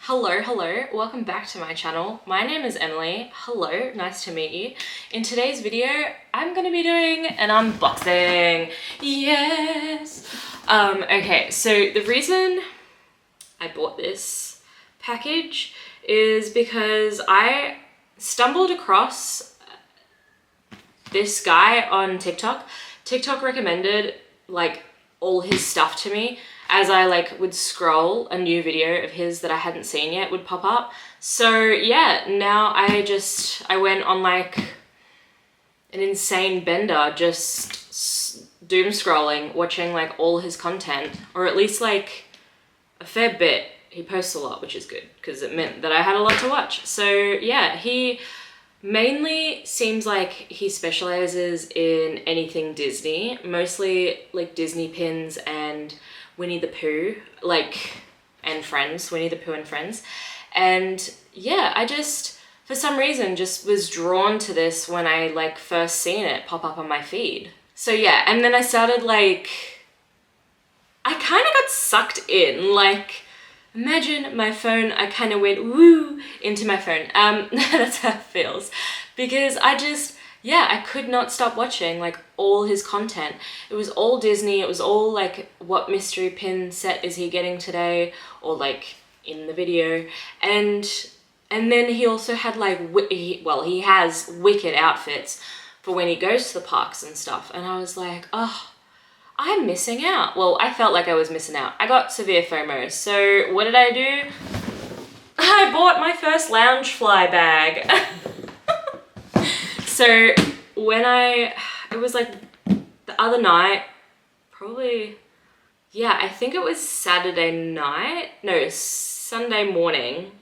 Hello, welcome back to my channel. My name is Emily. Hello, nice to meet you. In today's video, I'm gonna be doing an unboxing. Yes! Okay, so the reason I bought this package is because I stumbled across this guy on TikTok. TikTok recommended like all his stuff to me as I would scroll. A new video of his that I hadn't seen yet would pop up. So yeah, now I went on like an insane bender, just doom scrolling, watching like all his content, or at least like a fair bit. He posts a lot, which is good because it meant that I had a lot to watch. So yeah, he mainly seems like he specializes in anything Disney, mostly like Disney pins and Winnie the Pooh, and Friends, Winnie the Pooh and Friends. And yeah, I just, for some reason, just was drawn to this when I first seen it pop up on my feed. So yeah, and then I started I kind of got sucked in, imagine my phone, I kind of went woo into my phone. That's how it feels. Because I could not stop watching all his content. It was all Disney. It was all what mystery pin set is he getting today, or in the video. And then he also had he has wicked outfits for when he goes to the parks and stuff. And I was like, oh, I'm missing out. Well, I felt like I was missing out. I got severe FOMO. So what did I do? I bought my first Loungefly bag. So when it was the other night, probably, yeah, I think it was Sunday night, Sunday morning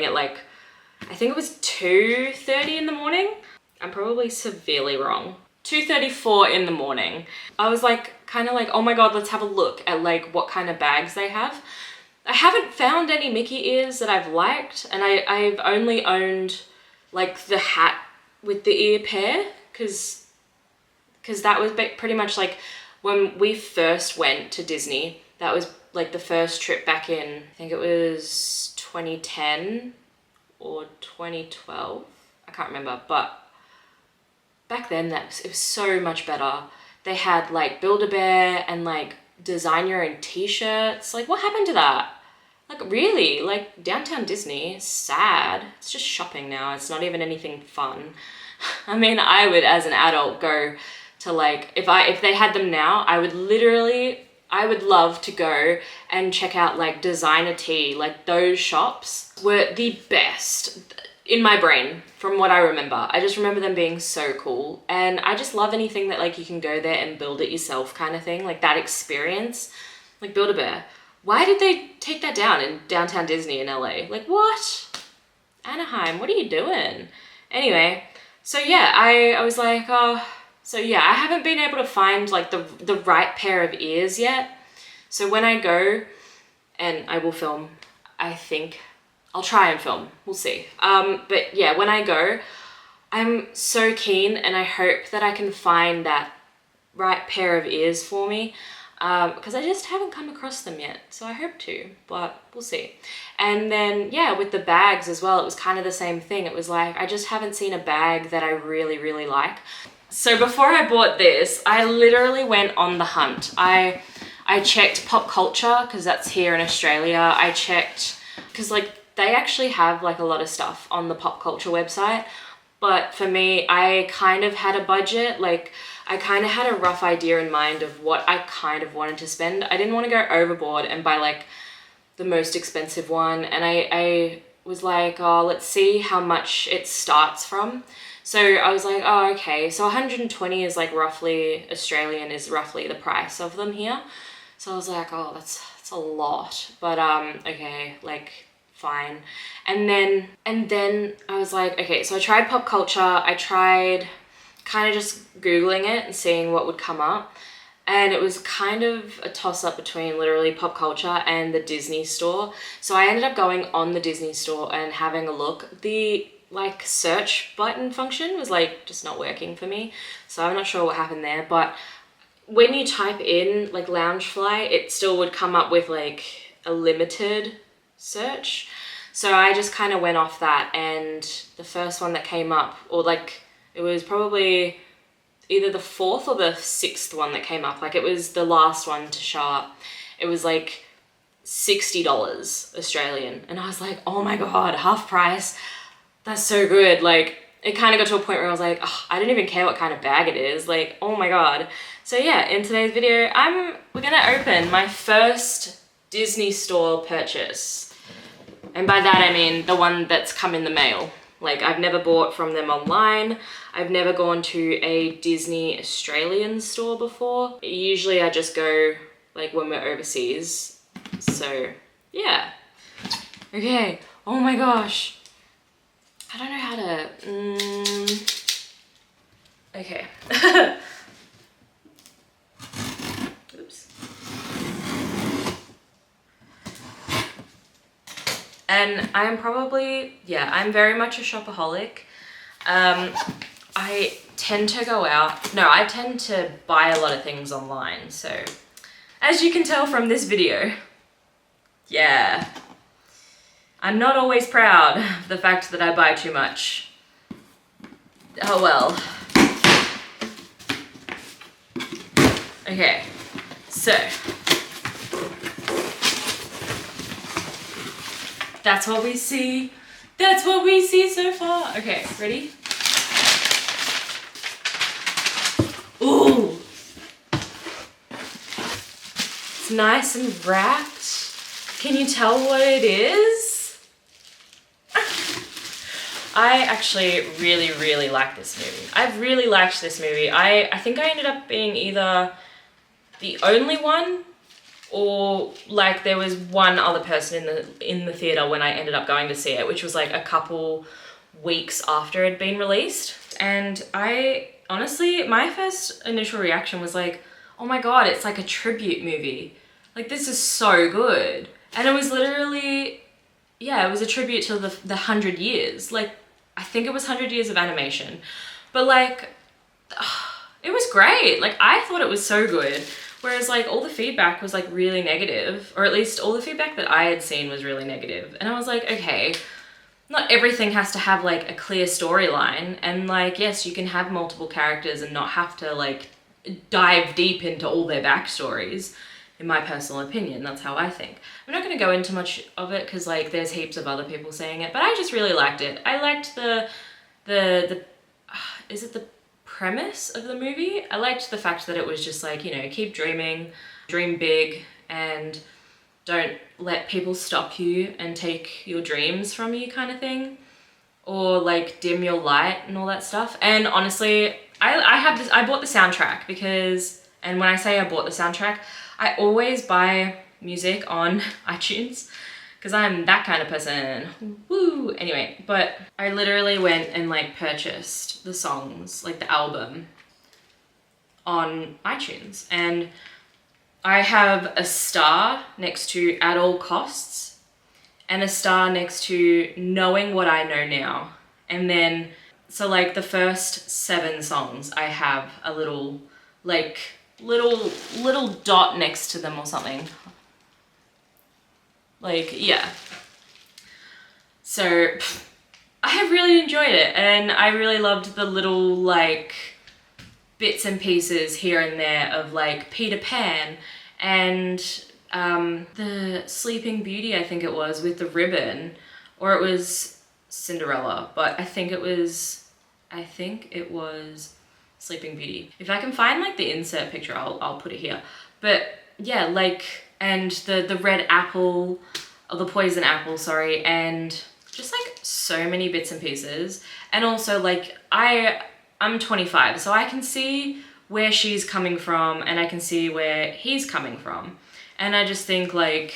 at I think it was 2:30 in the morning. I'm probably severely wrong. 2:34 in the morning. I was oh my God, let's have a look at what kind of bags they have. I haven't found any Mickey ears that I've liked, and I've only owned the hat with the ear pair, because that was pretty much when we first went to Disney. That was the first trip back in, I think it was 2010 or 2012. I can't remember, but back then it was so much better. They had Build-A-Bear and design your own t-shirts. What happened to that? Really, downtown Disney is sad. It's just shopping now. It's not even anything fun. I mean, I would, as an adult, go to if they had them now, I would love to go and check out designer tea. Those shops were the best in my brain from what I remember. I just remember them being so cool. And I just love anything that you can go there and build it yourself kind of thing. That experience, Build-A-Bear. Why did they take that down in downtown Disney in LA? What? Anaheim, what are you doing? Anyway, so yeah, I was oh, so yeah, I haven't been able to find the right pair of ears yet. So when I go, and I will film, I think, I'll try and film, we'll see. But yeah, when I go, I'm so keen, and I hope that I can find that right pair of ears for me. Because I just haven't come across them yet, so I hope to, but we'll see. And then yeah, with the bags as well, it was kind of the same thing. It was I just haven't seen a bag that I really, really like. So before I bought this, I literally went on the hunt. I checked Pop Culture, because that's here in Australia. I checked, because they actually have a lot of stuff on the Pop Culture website. But for me, I kind of had a budget. I kind of had a rough idea in mind of what I kind of wanted to spend. I didn't want to go overboard and buy the most expensive one. And I was oh, let's see how much it starts from. So I was oh, okay. So 120 is roughly, Australian is roughly the price of them here. So I was oh, that's a lot. But okay, fine. And then I was okay, so I tried Pop Culture. I tried kind of just Googling it and seeing what would come up. And it was kind of a toss-up between literally Pop Culture and the Disney store. So I ended up going on the Disney store and having a look. The search button function was just not working for me. So I'm not sure what happened there. But when you type in Loungefly, it still would come up with a limited search. So I just kind of went off that, and the first one that came up, or like it was probably either the 4th or the 6th one that came up, like it was the last one to show up. It was like $60 Australian, and I was like, oh my god, half price, that's so good. Like it kind of got to a point where I was like, oh, I don't even care what kind of bag it is, like oh my god. So yeah, in today's video we're gonna open my first Disney store purchase, and by that I mean the one that's come in the mail. Like I've never bought from them online. I've never gone to a Disney Australian store before. Usually I just go like when we're overseas. So yeah. Okay, oh my gosh. I don't know how to, okay. Oops. And I'm probably, yeah, I'm very much a shopaholic. I tend to go out, no, I tend to buy a lot of things online. So as you can tell from this video, yeah, I'm not always proud of the fact that I buy too much. Oh well. Okay, so that's what we see. That's what we see so far. Okay, ready? Ooh. It's nice and wrapped. Can you tell what it is? I actually really, really like this movie. I've really liked this movie. I think I ended up being either the only one, or like there was one other person in the theater when I ended up going to see it, which was like a couple weeks after it had been released. And I honestly, my first initial reaction was like, oh my god, it's like a tribute movie. Like this is so good. And it was literally, yeah, it was a tribute to the 100 years. Like I think it was 100 years of animation, but like it was great. Like I thought it was so good. Whereas like all the feedback was like really negative, or at least all the feedback that I had seen was really negative. And I was like, okay, not everything has to have like a clear storyline. And like, yes, you can have multiple characters and not have to like dive deep into all their backstories. In my personal opinion, that's how I think. I'm not going to go into much of it because like there's heaps of other people saying it, but I just really liked it. I liked the is it the premise of the movie? I liked the fact that it was just like, you know, keep dreaming, dream big, and don't let people stop you and take your dreams from you kind of thing, or like dim your light and all that stuff. And honestly, I bought the soundtrack because, and when I say I bought the soundtrack, I always buy music on iTunes because I'm that kind of person. Woo! Anyway, but I literally went and like purchased the songs, like the album, on iTunes. And I have a star next to at all costs and a star next to knowing what I know now. And then, so like the first 7 songs, I have a little, like, little dot next to them or something. Like, yeah. So I have really enjoyed it, and I really loved the little like bits and pieces here and there of like Peter Pan and the Sleeping Beauty, I think it was, with the ribbon, or it was Cinderella, but I think it was Sleeping Beauty. If I can find like the insert picture, I'll put it here. But yeah, like, and the red apple, or the poison apple, sorry, and just like so many bits and pieces. And also like I'm 25, so I can see where she's coming from and I can see where he's coming from. And I just think like,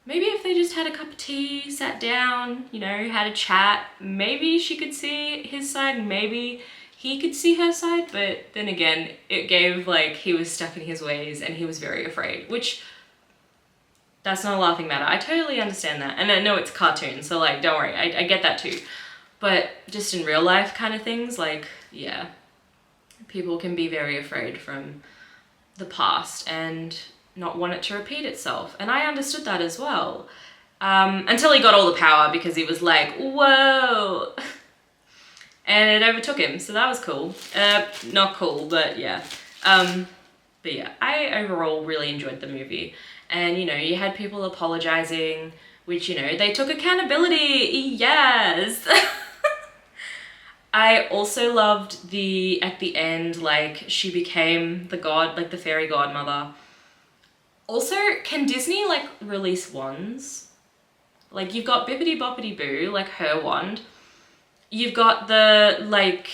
maybe if they just had a cup of tea, sat down, you know, had a chat, maybe she could see his side, maybe he could see her side. But then again, it gave like he was stuck in his ways and he was very afraid, which that's not a laughing matter. I totally understand that. And I know it's a cartoon, so like, don't worry, I get that too. But just in real life kind of things, like, yeah, people can be very afraid from the past and not want it to repeat itself. And I understood that as well. Until he got all the power because he was like, whoa. And it overtook him, so that was cool. Not cool, but yeah. But yeah, I overall really enjoyed the movie. And, you know, you had people apologizing, which, you know, they took accountability, yes. I also loved at the end, like, she became the god, like the fairy godmother. Also, can Disney, like, release wands? Like, you've got Bippity Boppity Boo, like her wand. You've got the, like,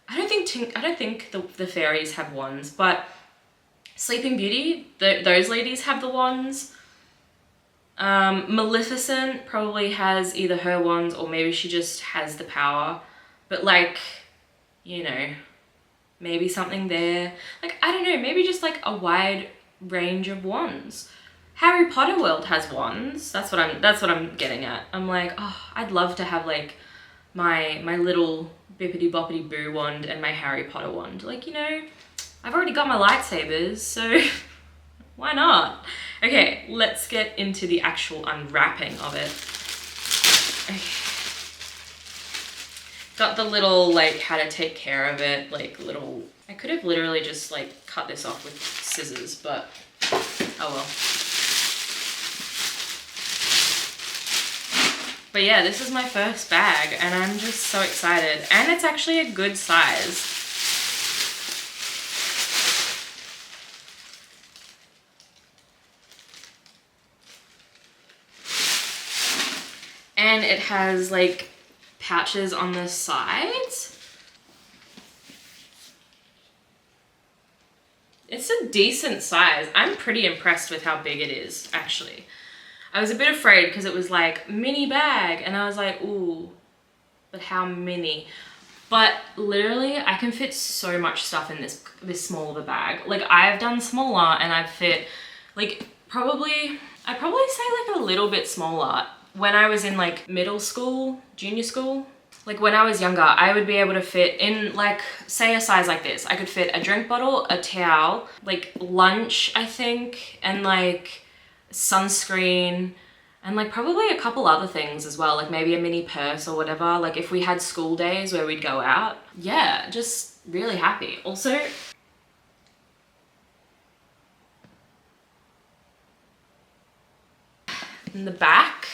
I don't think the fairies have wands, but Sleeping Beauty, those ladies have the wands. Maleficent probably has either her wands or maybe she just has the power. But, like, you know, maybe something there. Like, I don't know, maybe just like a wide range of wands. Harry Potter world has wands. That's what I'm getting at. I'm like, oh, I'd love to have like my little Bippity Boppity Boo wand and my Harry Potter wand. Like, you know, I've already got my lightsabers, so why not? Okay, let's get into the actual unwrapping of it. Okay. Got the little, like, how to take care of it, like, little... I could have literally just, like, cut this off with scissors, but oh well. But yeah, this is my first bag, and I'm just so excited. And it's actually a good size. And it has, like, pouches on the sides. It's a decent size. I'm pretty impressed with how big it is, actually. I was a bit afraid because it was like mini bag and I was like, ooh, but how mini? But literally I can fit so much stuff in this small of a bag. Like I've done smaller and I've fit like I'd probably say like a little bit smaller. When I was in like middle school, junior school, like when I was younger, I would be able to fit in like, say a size like this. I could fit a drink bottle, a towel, like lunch, I think, and like sunscreen, and like probably a couple other things as well, like maybe a mini purse or whatever. Like if we had school days where we'd go out. Yeah, just really happy. Also, in the back,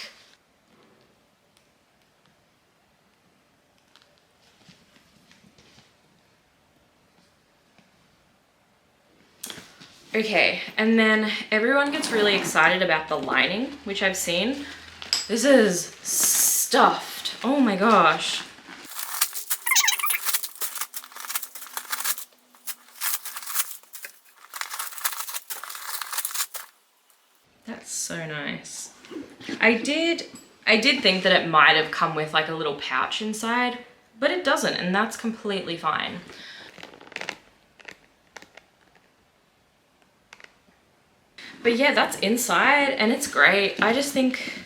okay, and then everyone gets really excited about the lining, which I've seen. This is stuffed. Oh my gosh. That's so nice. I did think that it might have come with like a little pouch inside, but it doesn't, and that's completely fine. But yeah, that's inside and it's great. I just think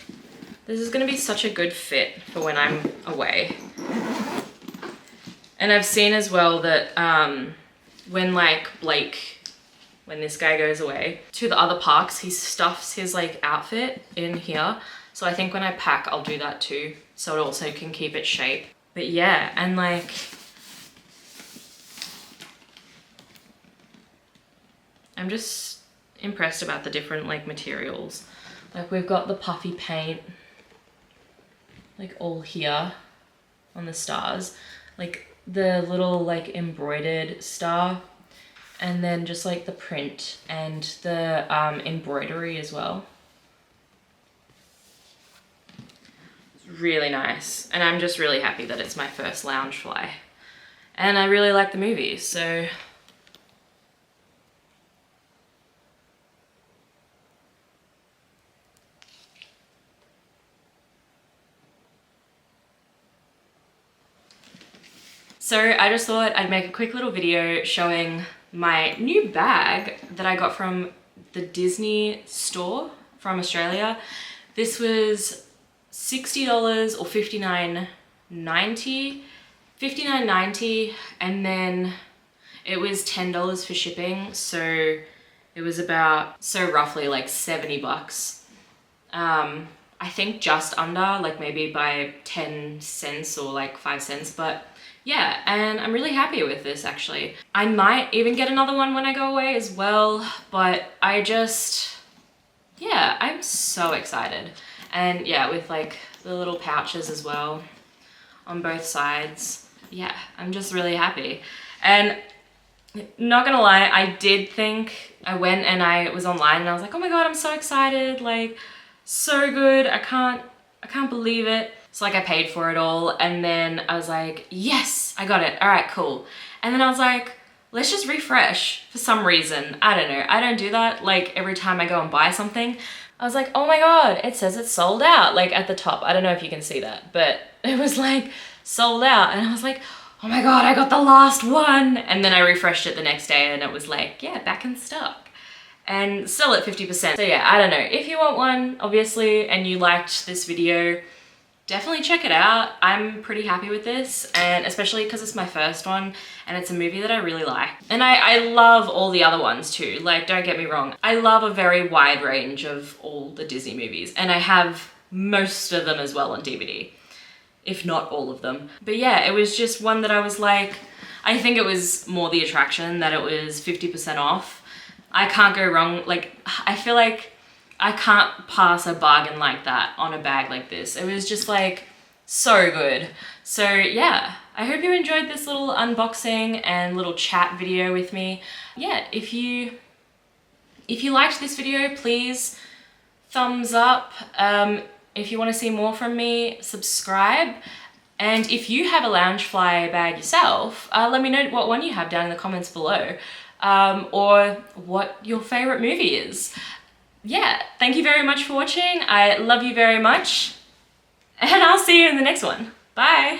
this is gonna be such a good fit for when I'm away. And I've seen as well that when like Blake, when this guy goes away to the other parks, he stuffs his like outfit in here. So I think when I pack, I'll do that too. So it also can keep its shape. But yeah, and like, I'm just impressed about the different like materials. Like we've got the puffy paint, like all here on the stars, like the little like embroidered star, and then just like the print and the embroidery as well. It's really nice, and I'm just really happy that it's my first Loungefly, and I really like the movie, so I just thought I'd make a quick little video showing my new bag that I got from the Disney store from Australia. This was $60 or $59.90, $59.90, and then it was $10 for shipping, so it was about, so roughly like 70 bucks. I I think just under, like maybe by 10 cents or like 5 cents, but yeah, and I'm really happy with this actually. I might even get another one when I go away as well, but yeah, I'm so excited. And yeah, with like the little pouches as well on both sides. Yeah, I'm just really happy. And not gonna lie, I did think, I went and I was online and I was like, oh my God, I'm so excited. Like, so good. I can't believe it. So like I paid for it all and then I was like, yes, I got it. All right, cool. And then I was like, let's just refresh for some reason. I don't know. I don't do that. Like every time I go and buy something, I was like, oh my God, it says it's sold out. Like at the top, I don't know if you can see that, but it was like sold out. And I was like, oh my God, I got the last one. And then I refreshed it the next day and it was like, yeah, back in stock. And still at 50%. So yeah, I don't know. If you want one, obviously, and you liked this video, definitely check it out. I'm pretty happy with this, and especially because it's my first one and it's a movie that I really like. And I love all the other ones too. Like, don't get me wrong. I love a very wide range of all the Disney movies, and I have most of them as well on DVD, if not all of them. But yeah, it was just one that I was like, I think it was more the attraction that it was 50% off. I can't go wrong. Like, I feel like I can't pass a bargain like that on a bag like this. It was just like so good. So yeah, I hope you enjoyed this little unboxing and little chat video with me. Yeah, if you liked this video, please thumbs up. If you want to see more from me, subscribe. And if you have a Loungefly bag yourself, let me know what one you have down in the comments below. Or what your favorite movie is. Yeah, thank you very much for watching. I love you very much. And I'll see you in the next one. Bye.